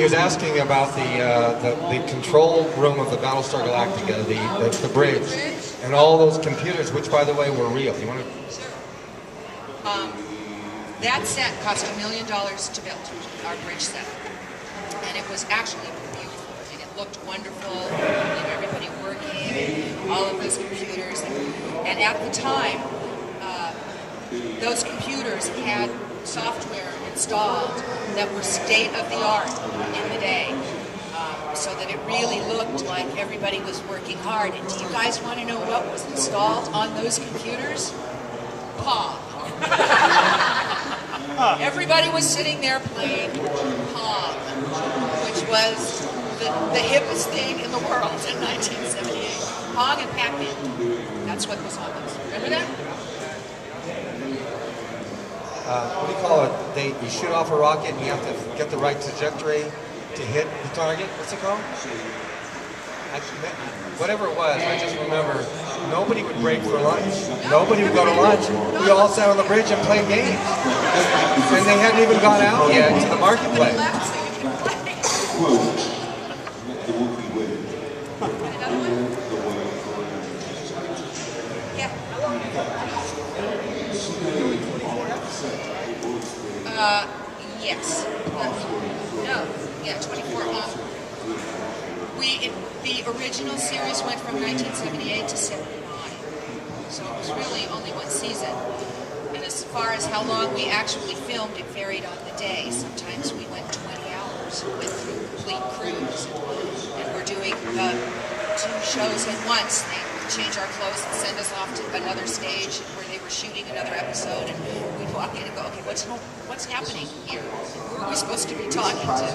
He was asking about the control room of the Battlestar Galactica, the bridge, and all those computers, which, by the way, were real. You want to? That set cost $1 million to build, our bridge set, and it was actually beautiful. I mean, it looked wonderful. Everybody working, all of those computers, and at the time, those computers had software installed that were state-of-the-art in the day, so that it really looked like everybody was working hard. And do you guys want to know what was installed on those computers? Pong. Everybody was sitting there playing Pong, which was the hippest thing in the world in 1978. Pong and Pac-Man. That's what was on those. Remember that? What do you call it? You shoot off a rocket and you have to get the right trajectory to hit the target. What's it called? Whatever it was, I just remember nobody would break for lunch. Nobody would go to lunch. We all sat on the bridge and played games. And they hadn't even gone out yet to the marketplace. Yes. No. Yeah, 24. The original series went from 1978 to 79. So it was really only one season. And as far as how long we actually filmed, it varied on the day. Sometimes we went 20 hours with complete crews. And we're doing 2 shows at once. They would change our clothes and send us off to another stage where they were shooting another episode, and we'd walk in and go, okay, what's happening here? Who are we supposed to be talking to?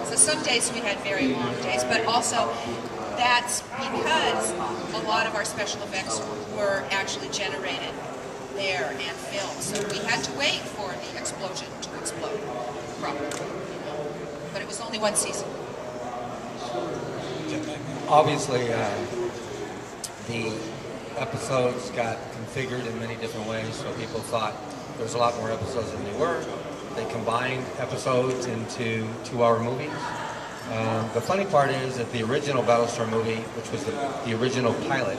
So some days we had very long days, but also that's because a lot of our special effects were actually generated there and filmed, so we had to wait for the explosion to explode properly. But it was only one season. Obviously, the episodes got configured in many different ways, so people thought there was a lot more episodes than they were. They combined episodes into 2-hour movies. The funny part is that the original Battlestar movie, which was the original pilot,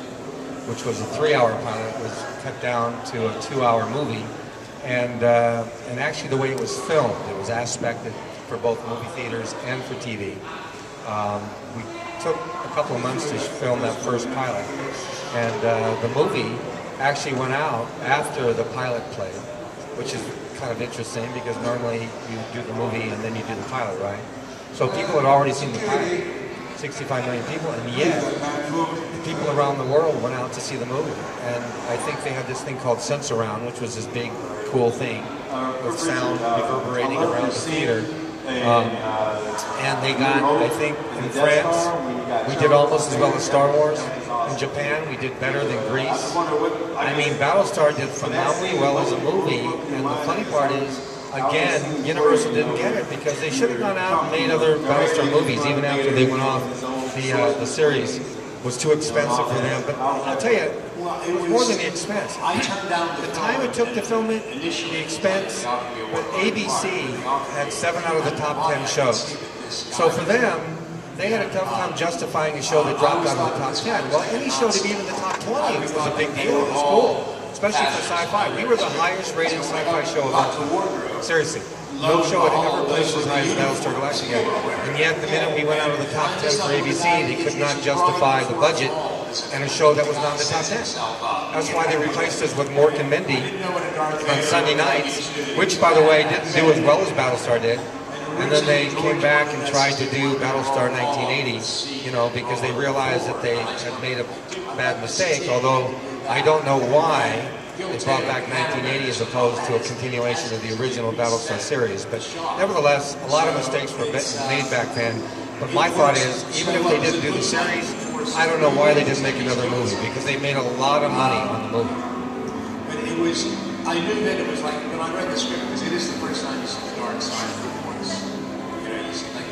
which was a 3-hour pilot, was cut down to a 2-hour movie. And actually the way it was filmed, it was aspected for both movie theaters and for TV. We took a couple of months to film that first pilot, and the movie actually went out after the pilot played, which is kind of interesting because normally you do the movie and then you do the pilot, right? So people had already seen the pilot, 65 million people, and yet people around the world went out to see the movie. And I think they had this thing called Sense-Around, which was this big, cool thing with sound reverberating around the theater. And they got, I think, in France, we did almost as well as Star Wars. In Japan, we did better than Greece. I mean, Battlestar did phenomenally well as a movie, and the funny part is, again, Universal didn't get it because they should have gone out and made other Battlestar movies even after they went off the series. Was too expensive for them, but I'll tell you, it was more than the expense. The time it took to film it, the expense, but ABC had 7 out of the top 10 shows. So for them, they had a tough time justifying a show that dropped out of the top 10. Well, any show to be in the top 20 was a big deal. It was cool, especially for sci-fi. We were the highest rated sci-fi show of all time. Seriously. No show had ever placed as high as Battlestar Galactica. And yet, the minute we went out of the top 10 for ABC, they could not justify the budget and a show that was not in the top 10. That's why they replaced us with Mork and Mindy on Sunday nights, which, by the way, didn't do as well as Battlestar did. And then they came back and tried to do Battlestar 1980, you know, because they realized that they had made a bad mistake, although I don't know why they brought back 1980 as opposed to a continuation of the original Battlestar series. But nevertheless, a lot of mistakes were made back then. But my thought is, even if they didn't do the series, I don't know why they didn't make another movie, because they made a lot of money on the movie. But it was, I knew that it was like, when I read the script, because it is the first time you see the dark side of the voice. You know, you see like,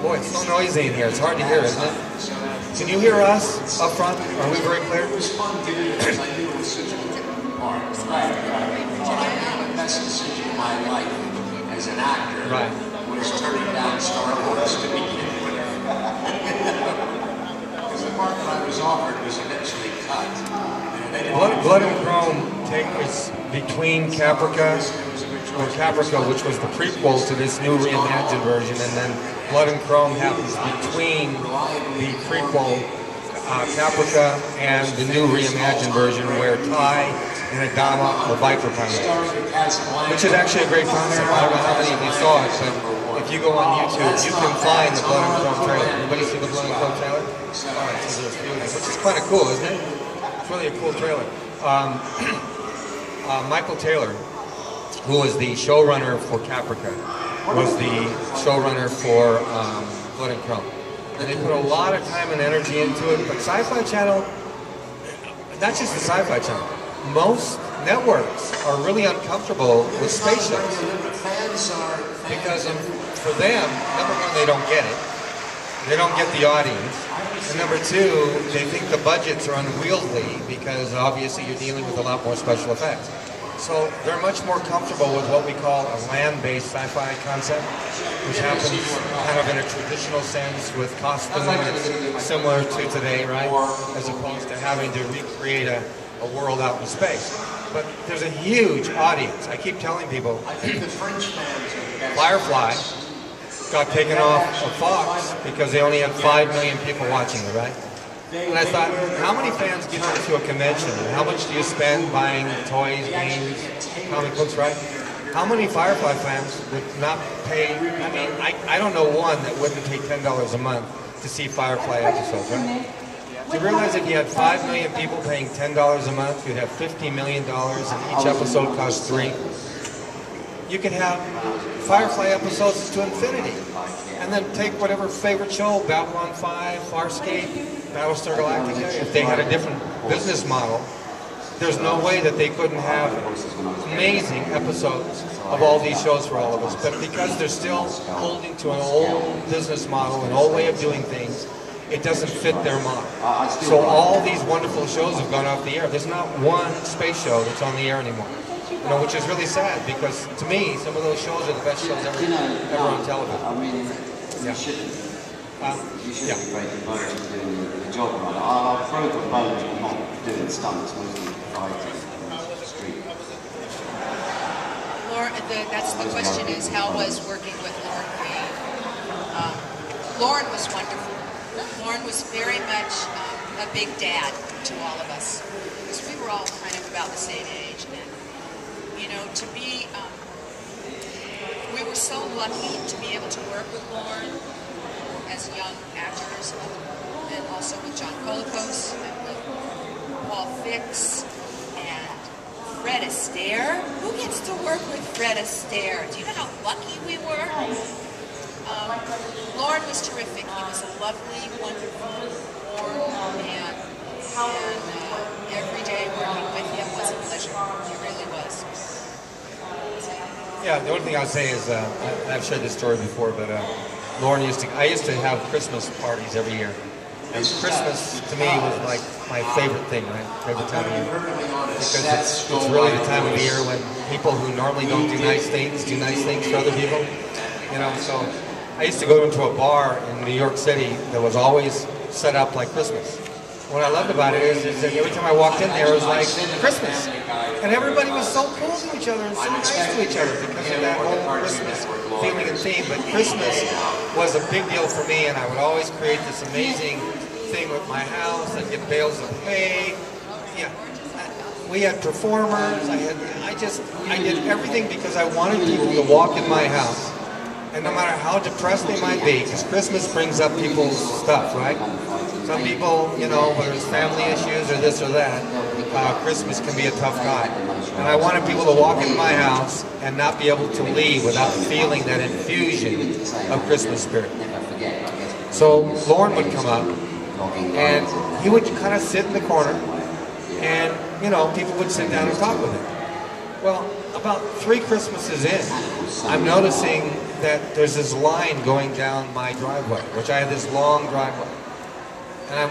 boy, it's so noisy in here. It's hard to hear, isn't it? Can you hear us up front? Are we very clear? It was fun to do because I knew it was such a part. Right. The best decision in my life as an actor was turning down Star Wars to begin with. Because the part that I was offered was eventually cut. Blood and Chrome was between Caprica, which was the prequel to this new reimagined version, and then Blood and Chrome happens between the prequel Caprica and the new reimagined version where Ty and Adama are Viper pilots, which is actually a great concept. I don't know how many of you saw it, but if you go on YouTube, you can find the Blood and Chrome trailer. Anybody see the Blood and Chrome trailer? Alright, so there's a few of them, which is kind of cool, isn't it? It's really a cool trailer. Michael Taylor, who was the showrunner for Caprica, was the showrunner for Blood and Chrome. And they put a lot of time and energy into it, but Sci-Fi Channel, not just the Sci-Fi Channel, most networks are really uncomfortable with space shows. Because for them, number one, they don't get it. They don't get the audience. And number two, they think the budgets are unwieldy because obviously you're dealing with a lot more special effects. So they're much more comfortable with what we call a land-based sci-fi concept, which happens kind of in a traditional sense with costumes similar to today, right? As opposed to having to recreate a world out in space. But there's a huge audience. I keep telling people, Firefly got taken off of Fox because they only had 5 million people watching it, right? And I thought, how many fans get into a convention? How much do you spend buying toys, games, comic books, right? How many Firefly fans would not pay, I mean, I don't know one that wouldn't pay $10 a month to see Firefly episodes, right? Do you realize if you had 5 million people paying $10 a month, you'd have $50 million and each episode costs $3? You could have Firefly episodes to infinity. And then take whatever favorite show, Babylon 5, Farscape, Battlestar Galactica, if they had a different business model, there's no way that they couldn't have amazing episodes of all these shows for all of us. But because they're still holding to an old business model, an old way of doing things, it doesn't fit their model. So all these wonderful shows have gone off the air. There's not one space show that's on the air anymore. You know, which is really sad because to me, some of those shows are the best shows ever on television. I mean, Yeah. you shouldn't Yeah. be breaking bones and doing the job right. I broke the bones of not doing stunts, mostly fighting on the street. Lauren, that's the question is, how was working with Lauren Green? Lauren was wonderful. Lauren was very much a big dad to all of us because we were all kind of about the same age. And, you know, to be, we were so lucky to be able to work with Lauren as young actors, and also with John Colicos and with Paul Fix and Fred Astaire. Who gets to work with Fred Astaire? Do you know how lucky we were? Lauren was terrific. He was a lovely, wonderful, warm man, and every day working with him was a pleasure. It really was. Yeah, the only thing I'll say is, I've shared this story before, but Lauren I used to have Christmas parties every year. And Christmas, to me, was like my favorite thing, right? Favorite time of year. Because it's really the time of the year when people who normally don't do nice things for other people. You know, so I used to go into a bar in New York City that was always set up like Christmas. What I loved about it is that every time I walked in there, it was like Christmas. And everybody was so cool to each other and so nice to each other because of that whole Christmas feeling and theme. But Christmas was a big deal for me, and I would always create this amazing thing with my house. I'd get bales of hay. Yeah, we had performers. I did everything because I wanted people to walk in my house. And no matter how depressed they might be, because Christmas brings up people's stuff, right? Some people, you know, whether it's family issues or this or that, Christmas can be a tough time. And I wanted people to walk into my house and not be able to leave without feeling that infusion of Christmas spirit. So Lauren would come up, and he would kind of sit in the corner, and, you know, people would sit down and talk with him. Well, about 3 Christmases in, I'm noticing that there's this line going down my driveway, which I have this long driveway. And I'm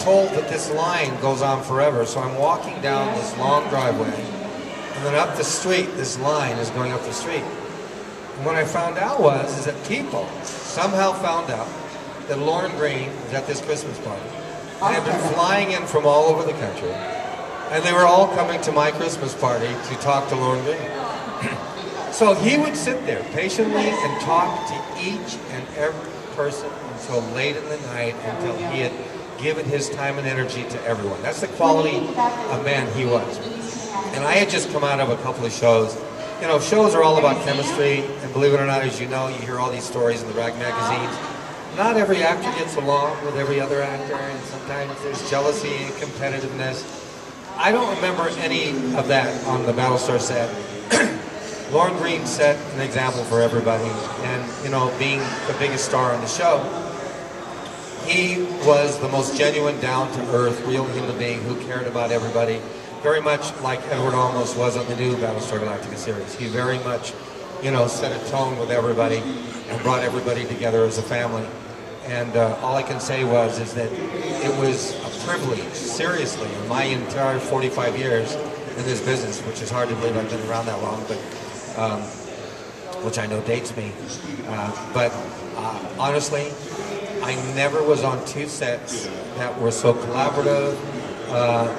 told that this line goes on forever, so I'm walking down this long driveway, and then up the street, this line is going up the street. And what I found out is that people somehow found out that Lauren Green was at this Christmas party. And had been flying in from all over the country. And they were all coming to my Christmas party to talk to Lauren Green. So he would sit there patiently and talk to each and every person until late in the night, until he had given his time and energy to everyone. That's the quality of man he was. And I had just come out of a couple of shows. You know, shows are all about chemistry, and believe it or not, as you know, you hear all these stories in the rag magazines. Not every actor gets along with every other actor, and sometimes there's jealousy and competitiveness. I don't remember any of that on the Battlestar set. Lauren Green set an example for everybody, and you know, being the biggest star on the show, he was the most genuine, down-to-earth, real human being who cared about everybody, very much like Edward Olmos was on the new Battlestar Galactica series. He very much, you know, set a tone with everybody and brought everybody together as a family. And all I can say is that it was a privilege, seriously, in my entire 45 years in this business, which is hard to believe I've been around that long, but which I know dates me. But honestly, I never was on two sets that were so collaborative,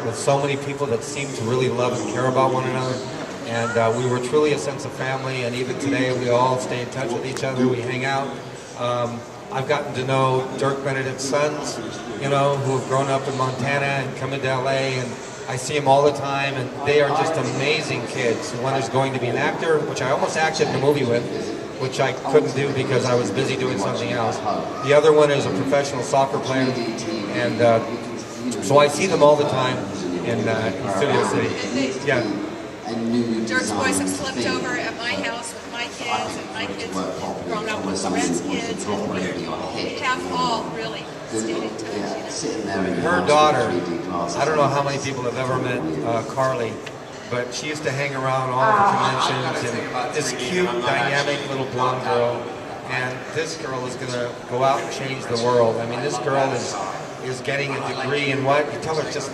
with so many people that seemed to really love and care about one another. And we were truly a sense of family, and even today we all stay in touch with each other, we hang out. I've gotten to know Dirk Benedict's sons, you know, who have grown up in Montana and come into LA, and I see them all the time, and they are just amazing kids. One is going to be an actor, which I almost acted in a movie with, which I couldn't do because I was busy doing something else. The other one is a professional soccer player, and so I see them all the time in Studio City. Yeah. Dirk's boys have slept over at my house with my kids, and my kids have grown up with Brent's kids, and we have all really stayed in touch. You know? Her daughter, I don't know how many people have ever met Carly, but she used to hang around all the conventions, and this cute, dynamic little blonde girl, and this girl is going to go out and change the world. I mean, this girl is getting a degree in what? You tell her just...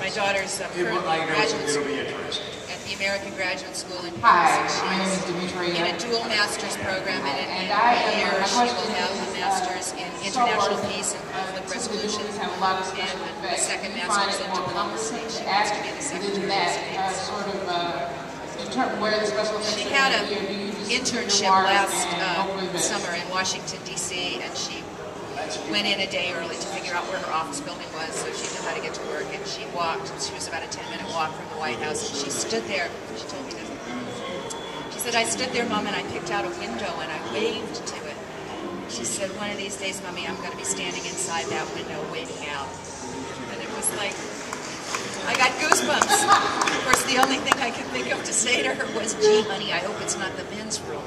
My daughter's currently in graduate school at the American Graduate School in Paris. She's in a dual master's program, and in a year she will have a master's in international peace and conflict resolution, and a second master's in diplomacy. She wants to be the Secretary of State. She had an internship last summer in Washington, D.C., and she went in a day early to figure out where her office building was so she knew how to get to work, and she walked. She was about a 10-minute walk from the White House, and she stood there. She told me this. She said, I stood there, Mom, and I picked out a window and I waved to it. She said, one of these days, Mommy, I'm going to be standing inside that window waving out. And it was like, I got goosebumps. Of course, the only thing I could think of to say to her was, gee, honey, I hope it's not the men's room.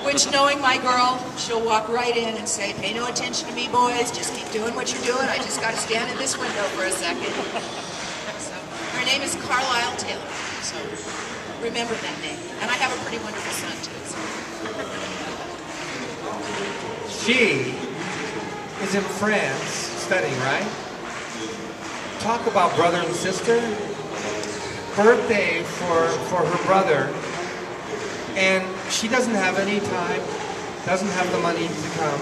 Which, knowing my girl, she'll walk right in and say, pay no attention to me, boys, just keep doing what you're doing. I just got to stand in this window for a second. So, her name is Carlisle Taylor, so remember that name. And I have a pretty wonderful son, too. So. She is in France studying, right? Talk about brother and sister. Birthday for her brother. And she doesn't have any time, doesn't have the money to come,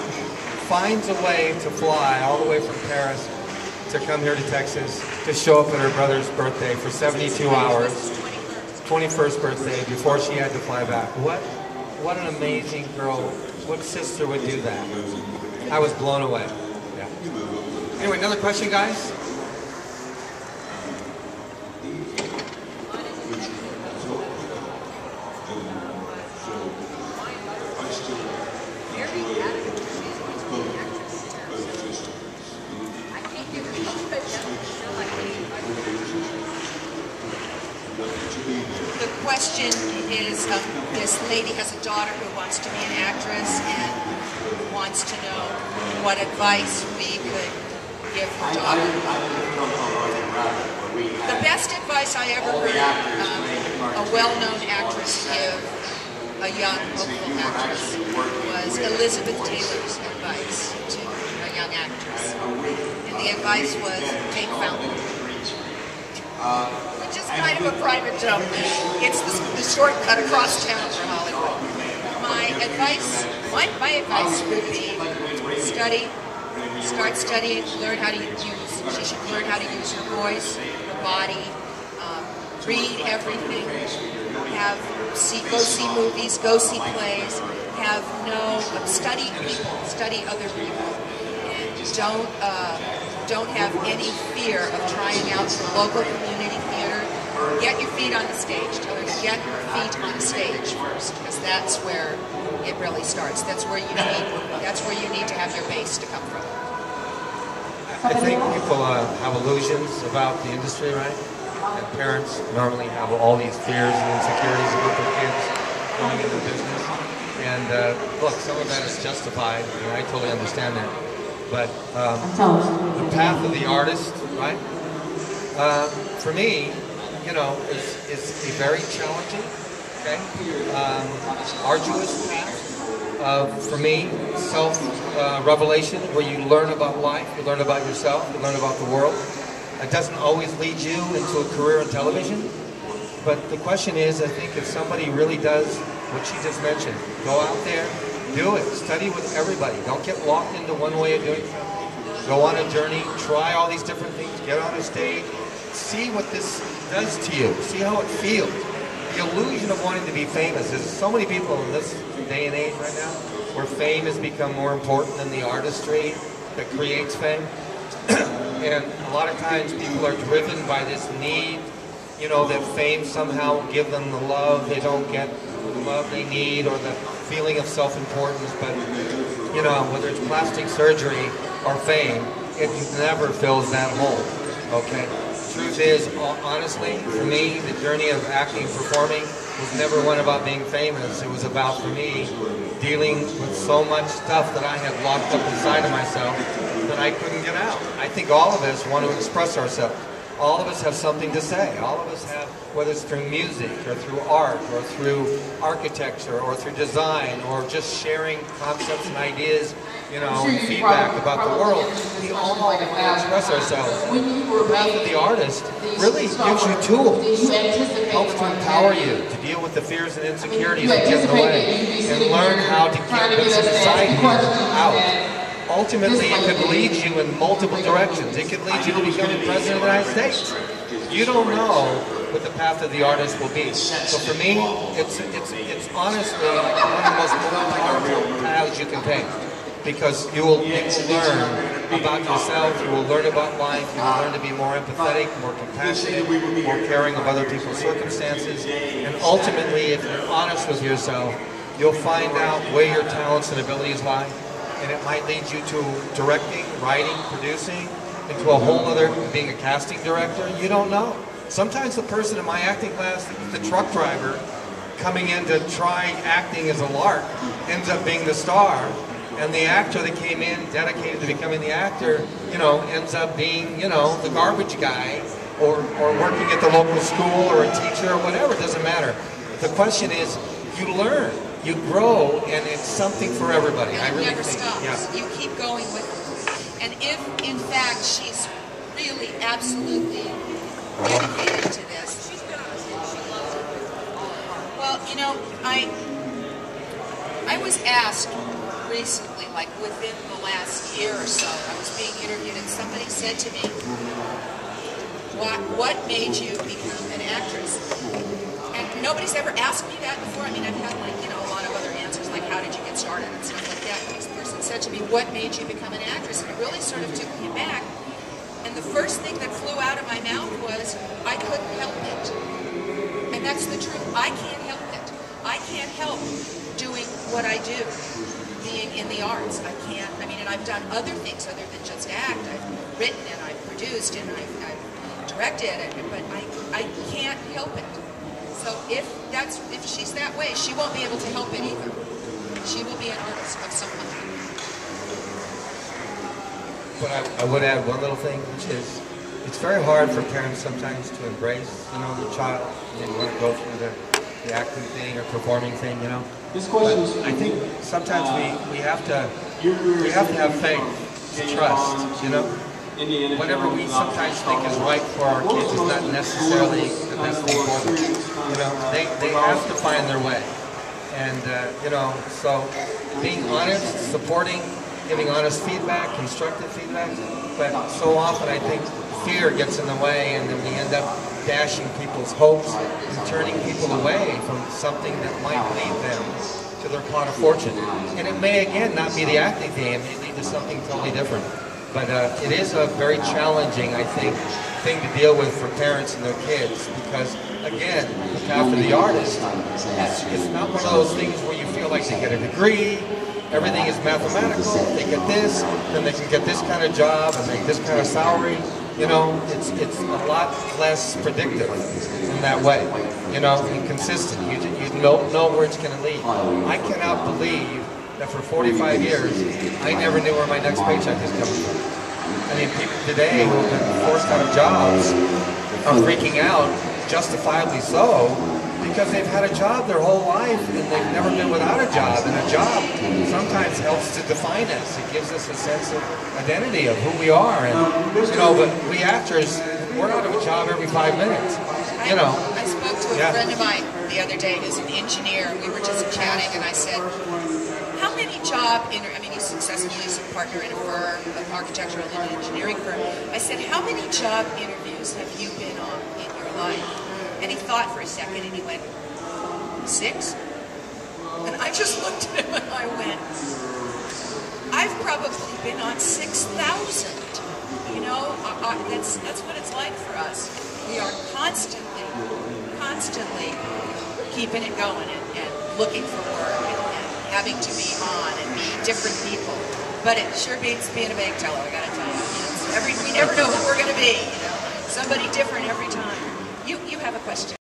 finds a way to fly all the way from Paris to come here to Texas to show up at her brother's birthday for 72 hours, 21st birthday, before she had to fly back. What an amazing girl. What sister would do that? I was blown away. Yeah. Anyway, another question, guys? The question is, this lady has a daughter who wants to be an actress and wants to know what advice we could give her daughter. The best advice I ever heard a well-known actress give a young hopeful actress was Elizabeth Taylor's advice to a young actress. And the advice was, take fountain. Which is kind of a private joke. It's the shortcut across town for Hollywood. My advice would be start studying, learn how to she should learn how to use her voice, her body, read everything, go see movies, go see plays, study people, study other people, and don't have any fear of trying out the local community theater. Get your feet on the stage. Tell her to get her feet on the stage first, because that's where it really starts. That's where you need to have your base to come from. I think people have illusions about the industry, right? And parents normally have all these fears and insecurities about their kids going into the business. And look, some of that is justified, and I totally understand that. But the path of the artist, right? For me, is a very challenging, arduous path. For me, self-revelation, where you learn about life, you learn about yourself, you learn about the world. It doesn't always lead you into a career in television. But the question is, I think if somebody really does what she just mentioned, go out there, do it, study with everybody. Don't get locked into one way of doing something. Go on a journey, try all these different things, get on a stage, see what this does to you, see how it feels. The illusion of wanting to be famous. There's so many people in this day and age right now where fame has become more important than the artistry that creates fame. And a lot of times people are driven by this need, that fame somehow will give them the love. They don't get the love they need or the feeling of self-importance. But, whether it's plastic surgery or fame, it never fills that hole, okay? Truth is, honestly, for me, the journey of acting, performing, was never one about being famous. It was about, for me, dealing with so much stuff that I had locked up inside of myself that I couldn't get out. I think all of us want to express ourselves. All of us have something to say. All of us have, whether it's through music or through art or through architecture or through design or just sharing concepts and ideas, and feedback about the world. We all want to express ourselves. The path of the artist really gives you tools, helps to empower you to deal with the fears and insecurities that get in the way, and learn how to get what's inside you out. Ultimately, it could lead you in multiple directions. It could lead you to becoming president of the United States. You don't know what the path of the artist will be. So for me, it's honestly one of the most powerful paths you can take. Because you will learn about yourself, you will learn about life, you will learn to be more empathetic, more compassionate, more caring of other people's circumstances. And ultimately, if you're honest with yourself, you'll find out where your talents and abilities lie. And it might lead you to directing, writing, producing, into a whole other, being a casting director. You don't know. Sometimes the person in my acting class, the truck driver, coming in to try acting as a lark, ends up being the star. And the actor that came in, dedicated to becoming the actor, ends up being, the garbage guy, or working at the local school, or a teacher, or whatever, it doesn't matter. The question is, you learn, you grow, and it's something for everybody. And I really never think, stops. yeah. You keep going with it. And if, in fact, she's really absolutely dedicated to this, well, I was asked recently, like within the last year or so, I was being interviewed and somebody said to me, what made you become an actress? And nobody's ever asked me that before. I mean, I've had a lot of other answers, like how did you get started and stuff like that. And this person said to me, what made you become an actress? And it really sort of took me back. And the first thing that flew out of my mouth was, I couldn't help it. And that's the truth. I can't help it. I can't help doing what I do. Being in the arts. And I've done other things other than just act. I've written and I've produced and I've directed, but I can't help it. So if she's that way, she won't be able to help it either. She will be an artist of some kind. But I would add one little thing, which is, it's very hard for parents sometimes to embrace, the child. They want to go through the acting thing or performing thing, This question is, I think sometimes we have to have faith, to trust, whatever we sometimes think is right for our kids is not necessarily the best thing for them. You know, they have to find their way. And, you know, so being honest, supporting, giving honest feedback, constructive feedback, but so often I think fear gets in the way, and then we end up dashing people's hopes and turning people away from something that might lead them to their pot of fortune. And it may, again, not be the acting thing, it may lead to something totally different. But it is a very challenging, I think, thing to deal with for parents and their kids, because, again, the path of the artist, it's not one of those things where you feel like they get a degree, everything is mathematical, they get this, then they can get this kind of job and make this kind of salary. You know, it's a lot less predictive in that way, you know, and consistent. You don't know where it's going to lead. I cannot believe that for 45 years, I never knew where my next paycheck is coming from. I mean, people today who have been forced out of jobs are freaking out, justifiably so, because they've had a job their whole life and they've never been without a job. And a job sometimes helps to define us. It gives us a sense of identity of who we are. And, you know, but we actors, we're out of a job every 5 minutes. You know. I spoke to a friend of mine the other day who's an engineer. We were just chatting, and I said, how many I mean, he's successfully as a partner in a firm, an architectural and engineering firm. I said, how many job interviews have you been on in your life? And he thought for a second, and he went, 6? And I just looked at him and I went, I've probably been on 6,000. You know, that's what it's like for us. We are constantly keeping it going and looking for work and having to be on and be different people. But it sure beats being a bank teller, I gotta tell you. We never know who we're gonna be, you know. Somebody different every time. You have a question.